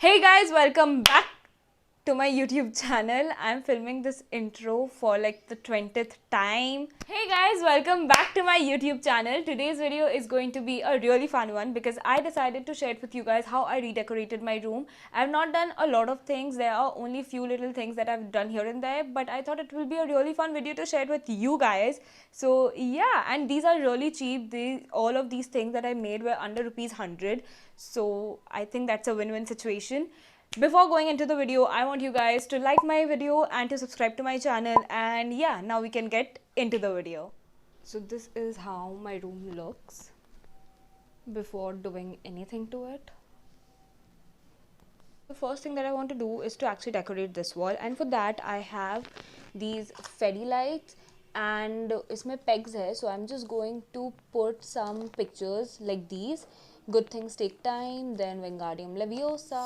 Hey guys, welcome back to my YouTube channel. I'm filming this intro for like the 20th time. Hey guys, welcome back to my YouTube channel. Today's video is going to be a really fun one because I decided to share it with you guys how I redecorated my room. I've not done a lot of things. There are only few little things that I've done here and there, but I thought it will be a really fun video to share it with you guys. So yeah, and these are really cheap. All of these things that I made were under rupees 100. So I think that's a win-win situation. Before going into the video, I want you guys to like my video and to subscribe to my channel, and yeah, now we can get into the video. So this is how my room looks before doing anything to it. The first thing that I want to do is to actually decorate this wall, and for that I have these fairy lights and इसमें pegs है, so I'm just going to put some pictures like these. Good things take time, then Wingardium Leviosa.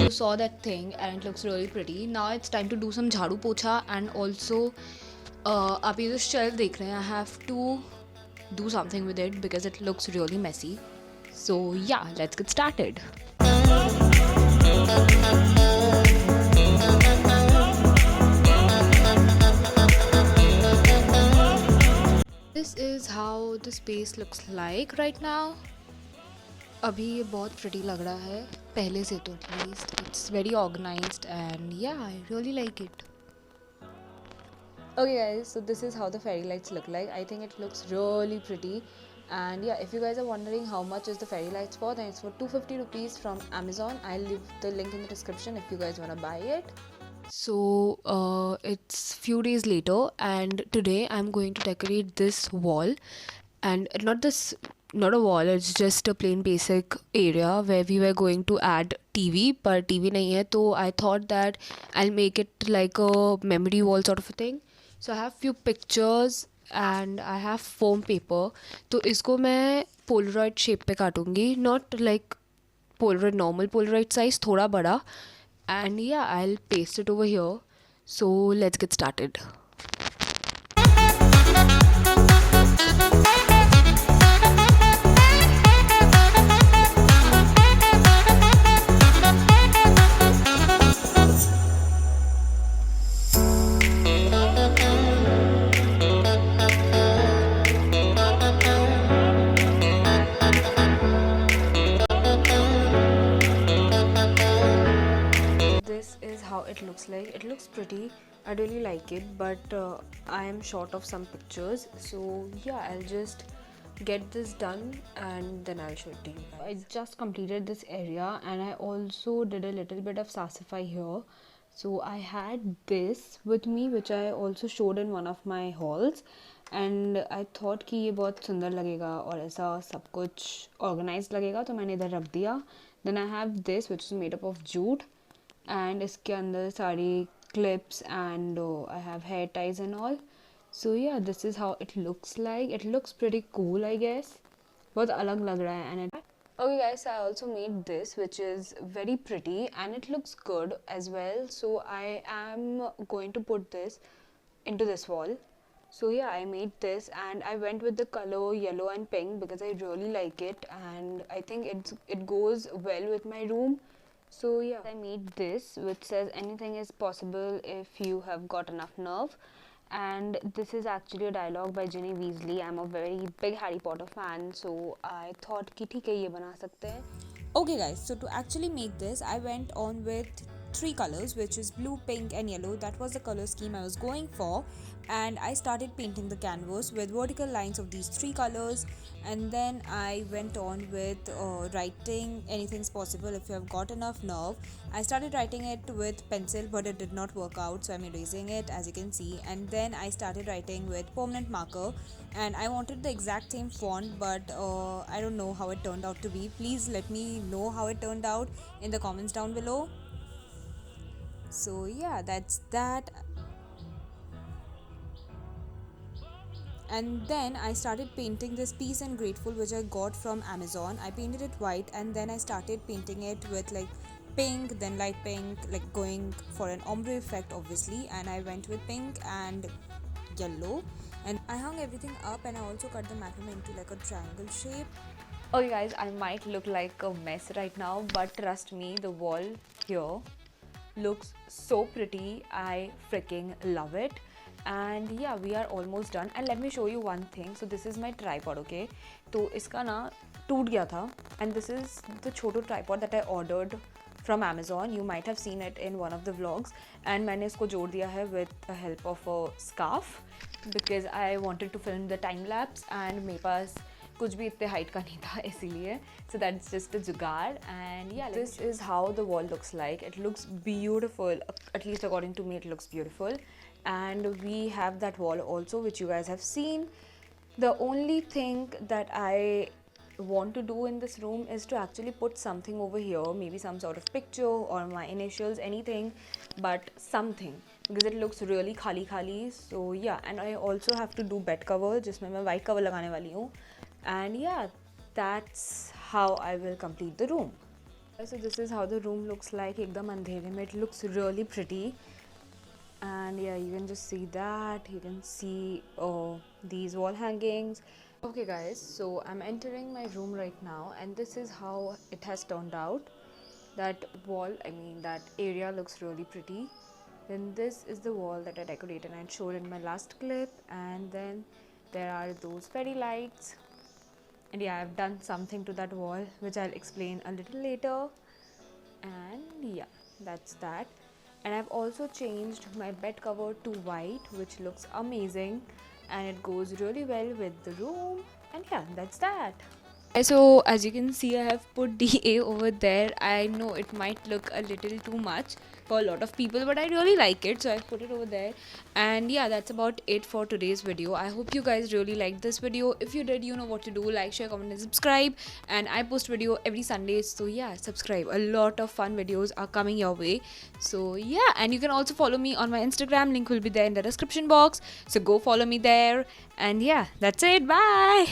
You saw that thing and it looks really pretty. Now it's time to do some झाड़ू पोछा, and also आप ये जो shelf देख रहे हैं, I have to do something with it because it looks really messy. So yeah, let's get started. This is how the space looks like right now. अभी ये बहुत pretty लग रहा है पहले से तो at least. It's very organized and yeah, I really like it. Okay guys, so this is how the fairy lights look like. I think it looks really pretty. And yeah, if you guys are wondering how much is the fairy lights for, then it's for 250 rupees from Amazon. I'll leave the link in the description if you guys want to buy it. So it's few days later, and today I'm going to decorate this wall, and not a wall, it's just a plain basic area where we were going to add TV, but TV nahi hai, so I thought that I'll make it like a memory wall sort of a thing. So I have few pictures and I have foam paper. तो इसको मैं Polaroid shape पे काटूंगी, not like Polaroid normal Polaroid size, थोड़ा बड़ा. And yeah, I'll paste it over here. So let's get started. This is how it looks like. It looks pretty. I really like it, but I am short of some pictures, so yeah, I'll just get this done and then I'll show it to you. I just completed this area and I also did a little bit of sassify here. So I had this with me, which I also showed in one of my hauls, and I thought कि ये बहुत सुंदर लगेगा और ऐसा सब कुछ organized लगेगा, तो मैंने इधर रख दिया. Then I have this, which is made up of jute, and इसके अंदर सारी clips and I have hair ties and all. So yeah, this is how it looks like. It looks pretty cool, I guess. बहुत अलग लग रहा है. And okay guys, I also made this, which is very pretty and it looks good as well. So I am going to put this into this wall. So yeah, I made this and I went with the color yellow and pink because I really like it and I think it goes well with my room. So yeah, I made this, which says anything is possible if you have got enough nerve. And this is actually a dialogue by Ginny Weasley. I'm a very big Harry Potter fan, so I thought कि ठीक है ये बना सकते हैं. Okay guys, so to actually make this, I went on with three colors, which is blue, pink and yellow. That was the color scheme I was going for, and I started painting the canvas with vertical lines of these three colors, and then I went on with writing anything's possible if you have got enough nerve. I started writing it with pencil, but it did not work out, so I'm erasing it as you can see. And then I started writing with permanent marker, and I wanted the exact same font, but I don't know how it turned out to be. Please let me know how it turned out in the comments down below. So yeah, that's that. And then I started painting this Peace and Grateful, which I got from Amazon. I painted it white and then I started painting it with like pink, then light pink, like going for an ombre effect obviously, and I went with pink and yellow, and I hung everything up, and I also cut the macrame into like a triangle shape. Okay guys, I might look like a mess right now, but trust me, the wall here looks so pretty. I freaking love it. And yeah, we are almost done. And let me show you one thing. So this is my tripod, okay? तो इसका ना टूट गया था. And this is the Chhotu tripod that I ordered from Amazon. You might have seen it in one of the vlogs. And मैंने इसको जोड़ दिया है with the help of a scarf because I wanted to film the time lapse and मेरे पास कुछ भी इतने height का नहीं था इसीलिए. So that's just a जुगाड़. And yeah, this is how the wall looks like. It looks beautiful. At least according to me, it looks beautiful. And we have that wall also, which you guys have seen. The only thing that I want to do in this room is to actually put something over here, maybe some sort of picture or my initials, anything, but something, because it looks really khali khali. So yeah, and I also have to do bed cover जिसमें मैं white cover लगाने वाली हूँ. And yeah, that's how I will complete the room. So this is how the room looks like. एकदम अंधेरे में it looks really pretty. And yeah, you can just see that. You can see these wall hangings. Okay guys, so I'm entering my room right now, and this is how it has turned out. That wall, I mean that area looks really pretty. Then this is the wall that I decorated and showed in my last clip. And then there are those fairy lights. And yeah, I've done something to that wall, which I'll explain a little later. And yeah, that's that. And I've also changed my bed cover to white, which looks amazing, and it goes really well with the room. And yeah, that's that. So as you can see, I have put DA over there. I know it might look a little too much for a lot of people, but I really like it, so I put it over there. And yeah, that's about it for today's video. I hope you guys really liked this video. If you did, you know what to do: like, share, comment and subscribe. And I post video every Sunday, so yeah, subscribe. A lot of fun videos are coming your way. So yeah, and you can also follow me on my Instagram. Link will be there in the description box, so go follow me there. And yeah, that's it. Bye.